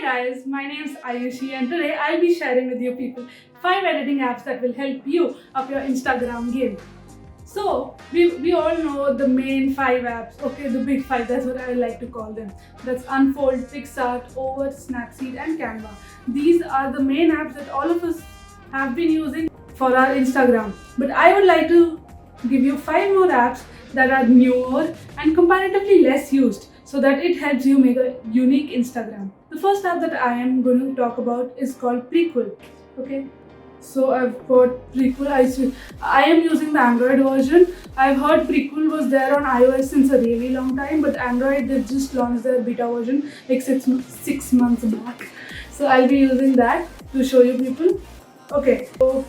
Hi guys, my name is Ayushi and today I'll be sharing with you people 5 editing apps that will help you up your Instagram game. So, we all know the main 5 apps, okay, the big 5, that's what I like to call them. That's Unfold, PixArt, Over, Snapseed and Canva. These are the main apps that all of us have been using for our Instagram. But I would like to give you 5 more apps that are newer and comparatively less used so that it helps you make a unique Instagram. The first app that I am going to talk about is called Prequel. Okay, so I've got Prequel. I am using the Android version. I've heard Prequel was there on iOS since a really long time, but Android did just launch their beta version like six months back. So I'll be using that to show you people. Okay, so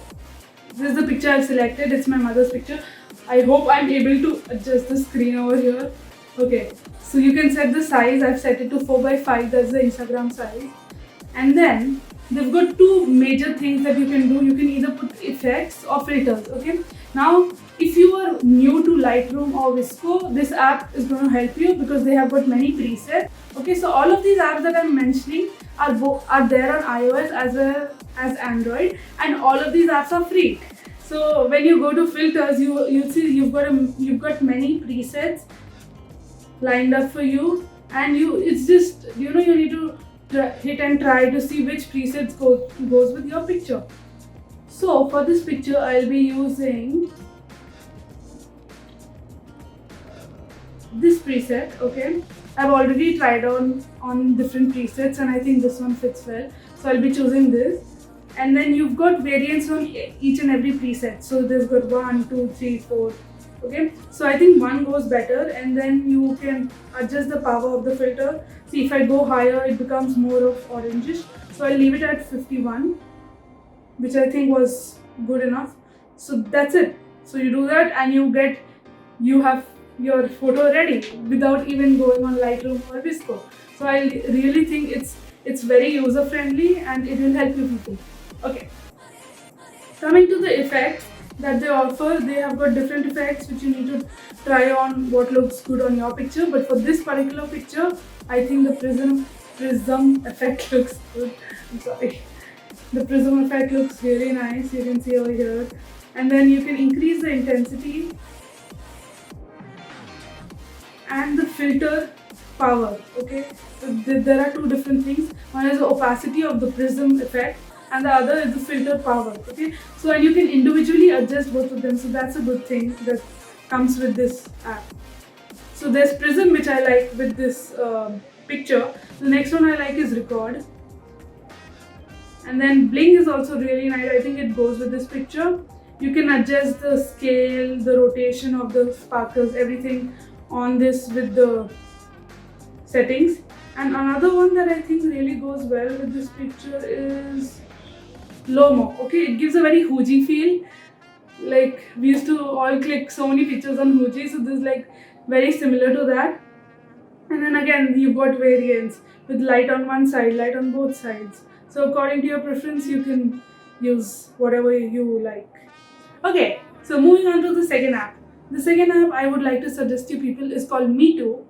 this is the picture I've selected. It's my mother's picture. I hope I'm able to adjust the screen over here. Okay, so you can set the size. I've set it to 4:5. That's the Instagram size. And then they've got two major things that you can do. You can either put effects or filters. Okay. Now, if you are new to Lightroom or VSco, this app is going to help you because they have got many presets. Okay, so all of these apps that I'm mentioning are there on iOS as well as Android, and all of these apps are free. So when you go to filters, you see you've got many presets lined up for you, and it's just you need to hit and try to see which presets goes with your picture. So for this picture, I'll be using this preset. Okay, I've already tried on different presets, and I think this one fits well. So I'll be choosing this. And then you've got variants on each and every preset. So there's got 1, 2, 3, 4. Okay, so I think one goes better, and then you can adjust the power of the filter. See, if I go higher, it becomes more of orangish. So I'll leave it at 51, which I think was good enough. So that's it. So you do that, and you have your photo ready without even going on Lightroom or VSco. So I really think it's very user friendly and it will help you people. Okay, coming to the effects that they offer, they have got different effects which you need to try on what looks good on your picture. But for this particular picture, I think the prism effect looks good. I'm sorry. The prism effect looks really nice. You can see over here, and then you can increase the intensity and the filter power. Okay, so there are two different things. One is the opacity of the prism effect, and the other is the filter power. Okay, so and you can individually adjust both of them, so that's a good thing that comes with this app. So there's prism, which I like with this picture. The next one I like is record, and then bling is also really nice. I think it goes with this picture. You can adjust the scale, the rotation of the sparkles, everything on this with the settings. And another one that I think really goes well with this picture is Lomo. Okay, it gives a very Huji feel. Like we used to all click so many pictures on Huji, so this is like very similar to that. And then again, you've got variants with light on one side, light on both sides. So according to your preference, you can use whatever you like. Okay, so moving on to the second app. The second app I would like to suggest to people is called Me Too.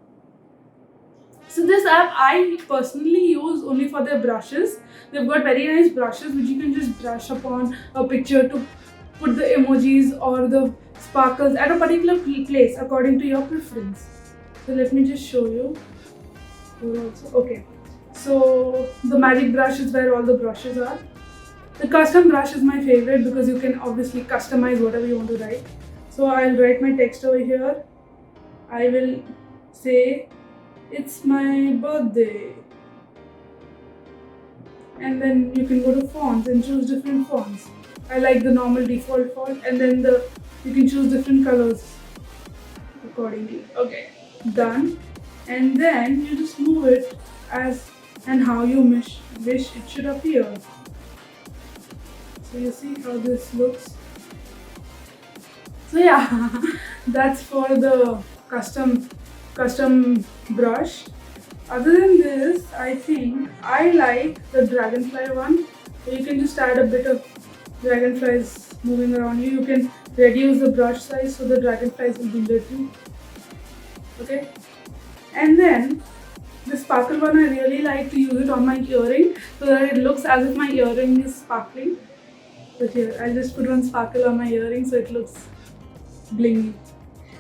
So this app I personally use only for their brushes. They've got very nice brushes which you can just brush upon a picture to put the emojis or the sparkles at a particular place according to your preference. So let me just show you. Okay, so the magic brush is where all the brushes are. The custom brush is my favorite because you can obviously customize whatever you want to write. So I'll write my text over here. I will say it's my birthday, and then you can go to fonts and choose different fonts. I like the normal default font, and then you can choose different colors accordingly. Okay, done. And then you just move it as and how you wish it should appear. So you see how this looks. So yeah, that's for the custom brush. Other than this, I think I like the dragonfly one. So you can just add a bit of dragonflies moving around you. You can reduce the brush size so the dragonflies will be little. Okay, and then The sparkle one, I really like to use it on my earring so that it looks as if my earring is sparkling. So here, I'll just put one sparkle on my earring so it looks blingy.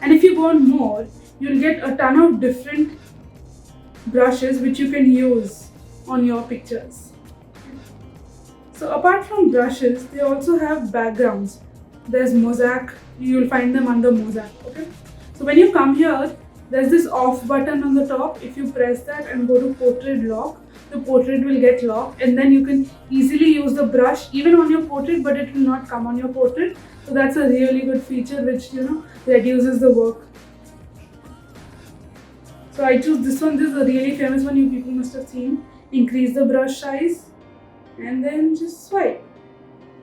And if you want more, you'll get a ton of different brushes which you can use on your pictures. So apart from brushes, they also have backgrounds. There's mosaic, you'll find them under mosaic, okay? So when you come here, there's this off button on the top. If you press that and go to portrait lock, the portrait will get locked, and then you can easily use the brush even on your portrait, but it will not come on your portrait. So that's a really good feature which, reduces the work. So I choose this one. This is a really famous one you people must have seen. Increase the brush size and then just swipe.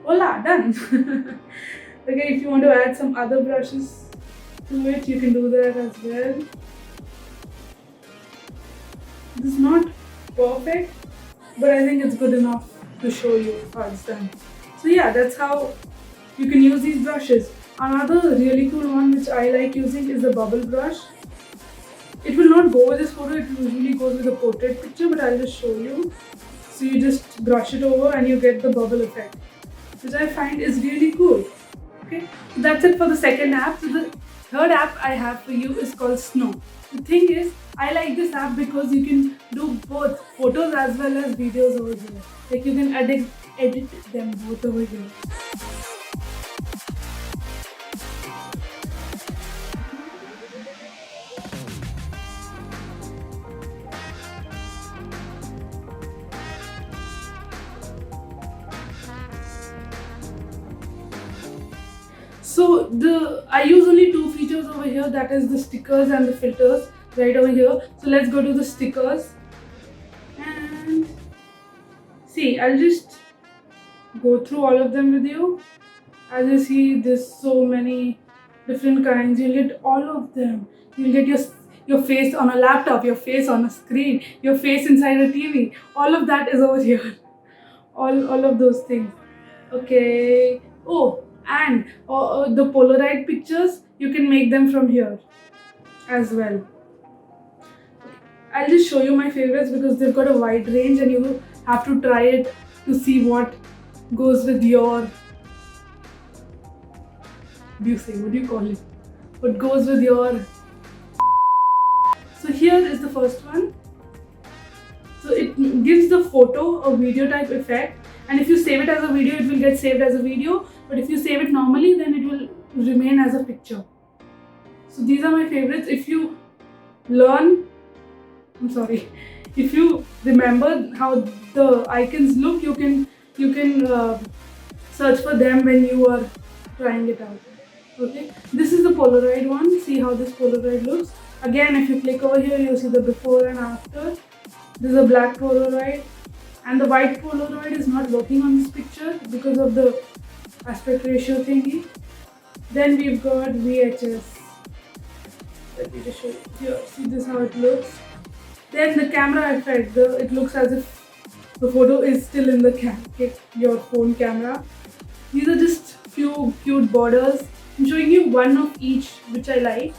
Voila, done. Okay, if you want to add some other brushes to it, you can do that as well. This is not perfect, but I think it's good enough to show you how it's done. So yeah, that's how you can use these brushes. Another really cool one which I like using is the bubble brush. It will not go with this photo, it usually goes with a portrait picture, but I'll just show you. So you just brush it over and you get the bubble effect, which I find is really cool. Okay, so that's it for the second app. So the third app I have for you is called Snow. The thing is, I like this app because you can do both photos as well as videos over here. Like you can edit them both over here. So I use only two features over here, that is the stickers and the filters right over here. So let's go to the stickers and see, I'll just go through all of them with you. As you see, there's so many different kinds. You'll get all of them. You'll get your face on a laptop, your face on a screen, your face inside a TV. All of that is over here. All of those things. Okay. Oh, and the Polaroid pictures, you can make them from here as well. I'll just show you my favorites because they've got a wide range and you have to try it to see what goes with your, what do you call it? What goes with your. So here is the first one. So it gives the photo a video type effect, and if you save it as a video, it will get saved as a video, but if you save it normally, then it will remain as a picture. So these are my favorites. If you remember how the icons look, you can search for them when you are trying it out. Okay, this is the Polaroid one. See how this Polaroid looks. Again, if you click over here, you'll see the before and after. This is a black Polaroid, and the white Polaroid is not working on this picture because of the aspect ratio thingy. Then we've got VHS. Let me just show you here. See, this is how it looks. Then the camera effect. It looks as if the photo is still in the your phone camera. These are just few cute borders. I'm showing you one of each which I like.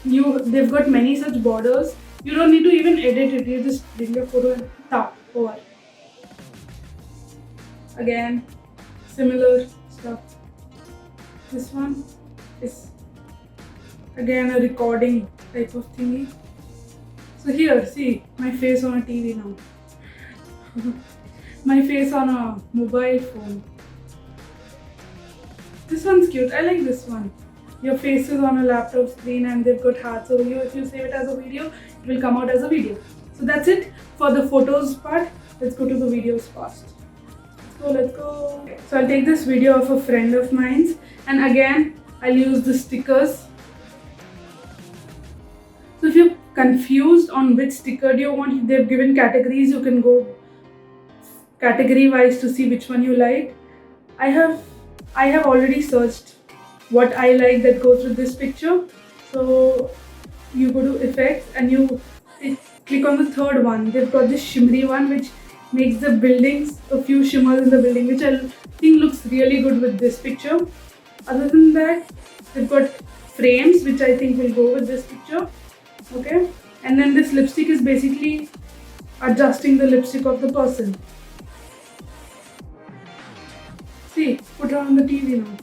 They've got many such borders. You don't need to even edit it. You just bring your photo and tap over. Again, similar stuff. This one is again a recording type of thingy. So here, see my face on a TV now. My face on a mobile phone. This one's cute. I like this one. Your face is on a laptop screen and they've got hearts over here. If you save it as a video, it will come out as a video. So that's it for the photos part. Let's go to the videos first. So let's go. So I'll take this video of a friend of mine's, and again I'll use the stickers. So if you're confused on which sticker do you want, they've given categories. You can go category wise to see which one you like. I have already searched what I like that goes with this picture. So you go to effects and you click on the third one. They've got this shimmery one which makes the buildings, a few shimmers in the building, which I think looks really good with this picture. Other than that, they've got frames which I think will go with this picture. Okay, and then this lipstick is basically adjusting the lipstick of the person. See, put her on the TV now.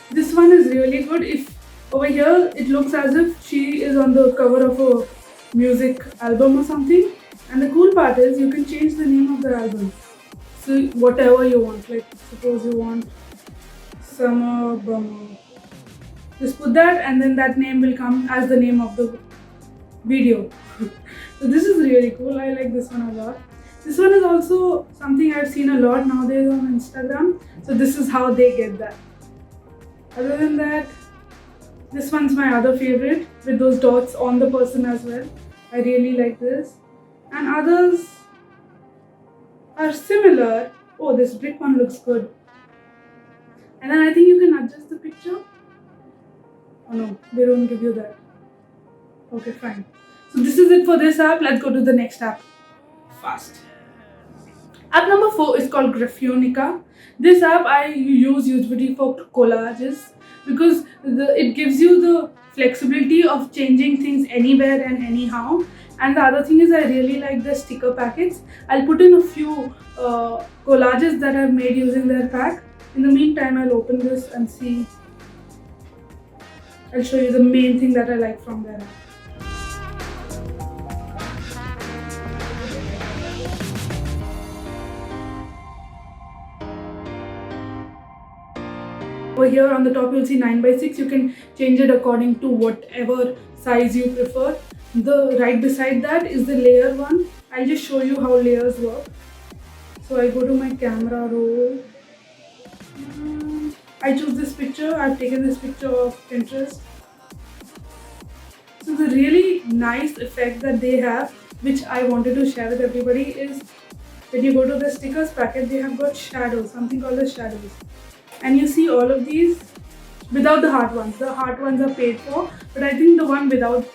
This one is really good. If over here it looks as if she is on the cover of a music album or something. And the cool part is you can change the name of the album. So whatever you want, like suppose you want Summer Bummer. Just put that and then that name will come as the name of the video. So this is really cool. I like this one a lot. This one is also something I've seen a lot nowadays on Instagram. So this is how they get that. Other than that, this one's my other favorite with those dots on the person as well. I really like this. And others are similar. Oh, this brick one looks good. And then I think you can adjust the picture. Oh no, they don't give you that. Okay, fine. So this is it for this app. Let's go to the next app fast. App number 4 is called GRAPHINOICA. This app I use usually for collages because it gives you the flexibility of changing things anywhere and anyhow. And the other thing is I really like the sticker packets. I'll put in a few collages that I've made using their pack. In the meantime, I'll open this and see. I'll show you the main thing that I like from their app. Over here on the top you'll see 9x6. You can change it according to whatever size you prefer. The right beside that is the layer one. I'll just show you how layers work. So I go to my camera roll. I choose this picture. I've taken this picture of Pinterest. So the really nice effect that they have, which I wanted to share with everybody, is when you go to the stickers packet, they have got shadows, something called the shadows. And you see all of these without the heart ones. The heart ones are paid for, but I think the one without,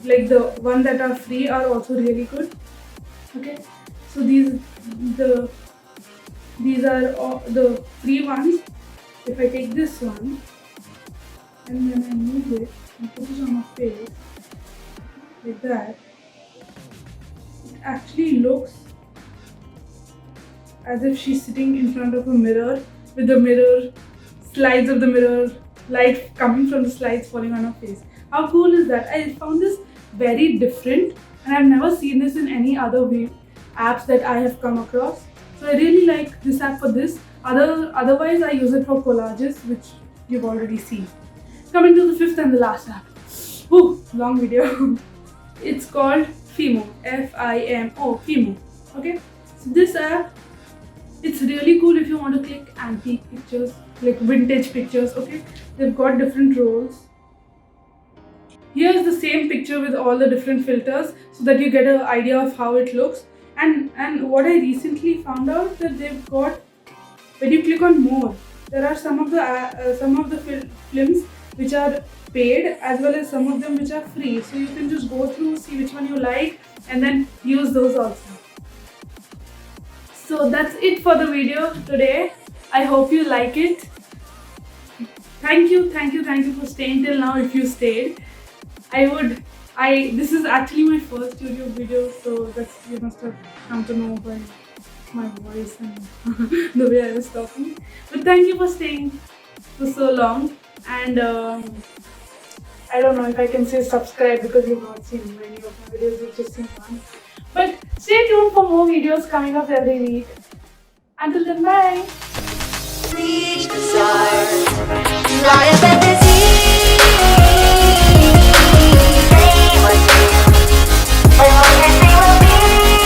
like the one that are free, are also really good. Okay, so these are all the free ones. If I take this one and then I move it and put it on my face like that, it actually looks as if she's sitting in front of a mirror with the mirror, slides of the mirror, light coming from the slides falling on her face. How cool is that? I found this very different and I've never seen this in any other apps that I have come across. So I really like this app for this. Otherwise I use it for collages, which you've already seen. Coming to the fifth and the last app. Ooh, long video. It's called Fimo. F-I-M-O. Fimo. Okay. So this app, it's really cool if you want to click antique pictures, like vintage pictures. Okay. They've got different roles. Here's the same picture with all the different filters so that you get an idea of how it looks. And what I recently found out that they've got, when you click on more, there are some of the films which are paid as well as some of them which are free. So you can just go through, see which one you like and then use those also. So that's it for the video today. I hope you like it. Thank you for staying till now if you stayed. This is actually my first YouTube video, so that's, you must have come to know by my voice and the way I was talking. But thank you for staying for so long, and I don't know if I can say subscribe because you've not seen many of my videos, you've just seen one. But stay tuned for more videos coming up every week. Until then, bye! Reach the stars.